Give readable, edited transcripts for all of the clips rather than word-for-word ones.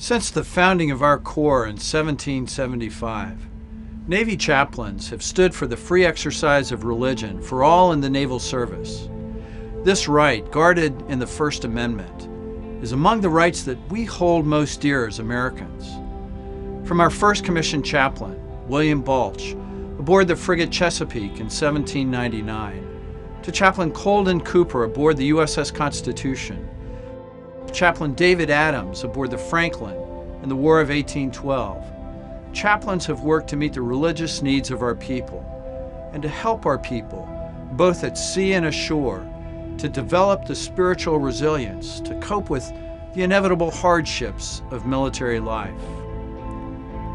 Since the founding of our Corps in 1775, Navy chaplains have stood for the free exercise of religion for all in the naval service. This right, guarded in the First Amendment, is among the rights that we hold most dear as Americans. From our first commissioned chaplain, William Balch, aboard the frigate Chesapeake in 1799, to Chaplain Colden Cooper aboard the USS Constitution, Chaplain David Adams aboard the Franklin in the War of 1812, chaplains have worked to meet the religious needs of our people and to help our people, both at sea and ashore, to develop the spiritual resilience to cope with the inevitable hardships of military life.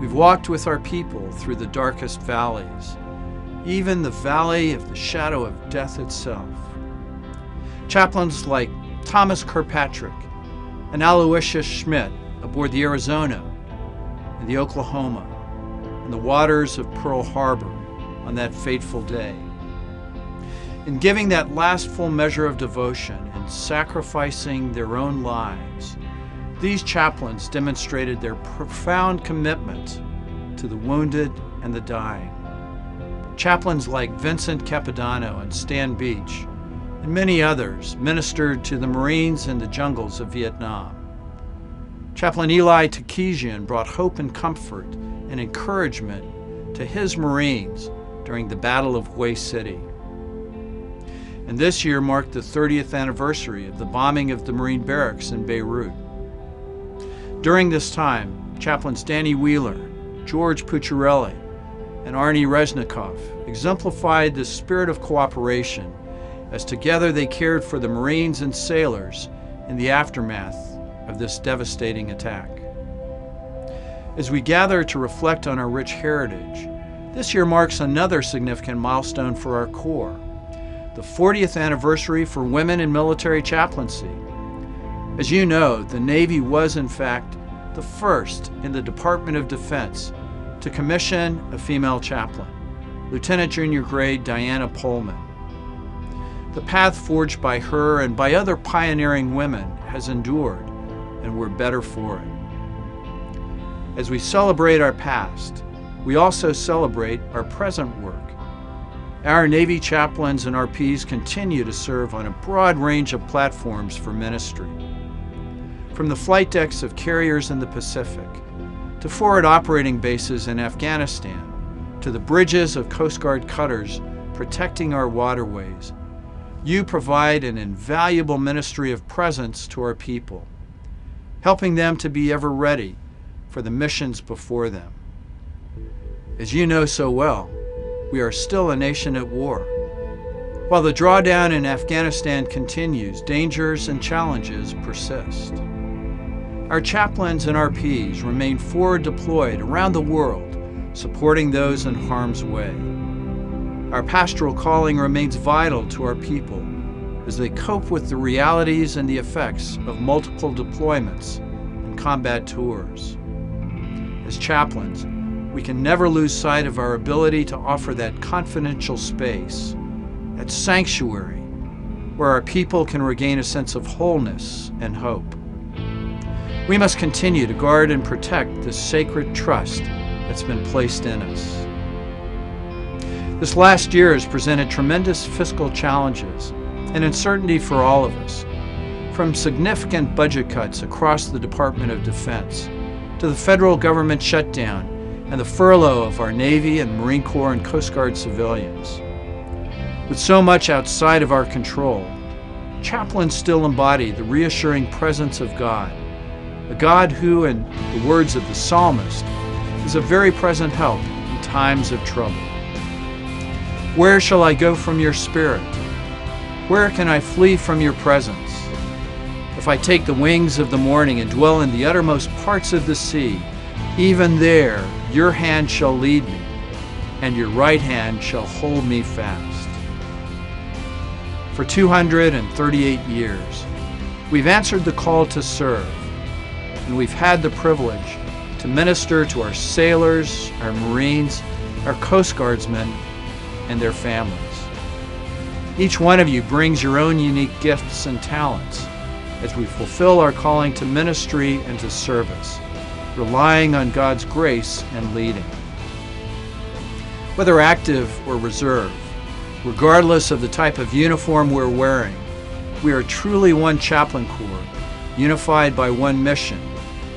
We've walked with our people through the darkest valleys, even the valley of the shadow of death itself. Chaplains like Thomas Kirkpatrick and Aloysius Schmidt aboard the Arizona and the Oklahoma and the waters of Pearl Harbor on that fateful day. In giving that last full measure of devotion and sacrificing their own lives, these chaplains demonstrated their profound commitment to the wounded and the dying. Chaplains like Vincent Capodanno and Stan Beach and many others ministered to the Marines in the jungles of Vietnam. Chaplain Eli Takesian brought hope and comfort and encouragement to his Marines during the Battle of Hue City. And this year marked the 30th anniversary of the bombing of the Marine barracks in Beirut. During this time, Chaplains Danny Wheeler, George Pucciarelli, and Arnie Reznikov exemplified the spirit of cooperation as together they cared for the Marines and sailors in the aftermath of this devastating attack. As we gather to reflect on our rich heritage, this year marks another significant milestone for our Corps, the 40th anniversary for women in military chaplaincy. As you know, the Navy was in fact the first in the Department of Defense to commission a female chaplain, Lieutenant Junior Grade Diana Pullman. The path forged by her and by other pioneering women has endured, and we're better for it. As we celebrate our past, we also celebrate our present work. Our Navy chaplains and RPs continue to serve on a broad range of platforms for ministry. From the flight decks of carriers in the Pacific, to forward operating bases in Afghanistan, to the bridges of Coast Guard cutters protecting our waterways, you provide an invaluable ministry of presence to our people, helping them to be ever ready for the missions before them. As you know so well, we are still a nation at war. While the drawdown in Afghanistan continues, dangers and challenges persist. Our chaplains and RPs remain forward deployed around the world, supporting those in harm's way. Our pastoral calling remains vital to our people as they cope with the realities and the effects of multiple deployments and combat tours. As chaplains, we can never lose sight of our ability to offer that confidential space, that sanctuary, where our people can regain a sense of wholeness and hope. We must continue to guard and protect this sacred trust that's been placed in us. This last year has presented tremendous fiscal challenges and uncertainty for all of us, from significant budget cuts across the Department of Defense to the federal government shutdown and the furlough of our Navy and Marine Corps and Coast Guard civilians. With so much outside of our control, chaplains still embody the reassuring presence of God, a God who, in the words of the psalmist, is a very present help in times of trouble. Where shall I go from your spirit? Where can I flee from your presence? If I take the wings of the morning and dwell in the uttermost parts of the sea, even there your hand shall lead me, and your right hand shall hold me fast. For 238 years, we've answered the call to serve, and we've had the privilege to minister to our sailors, our Marines, our Coast Guardsmen, and their families. Each one of you brings your own unique gifts and talents as we fulfill our calling to ministry and to service. relying on God's grace and leading. Whether active or reserve, regardless of the type of uniform we're wearing, we are truly one chaplain corps, unified by one mission,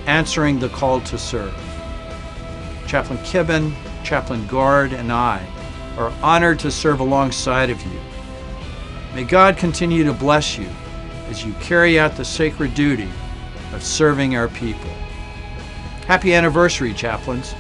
answering the call to serve. Chaplain Kibben, Chaplain Guard, and I are honored to serve alongside of you. May God continue to bless you as you carry out the sacred duty of serving our people. Happy anniversary, chaplains.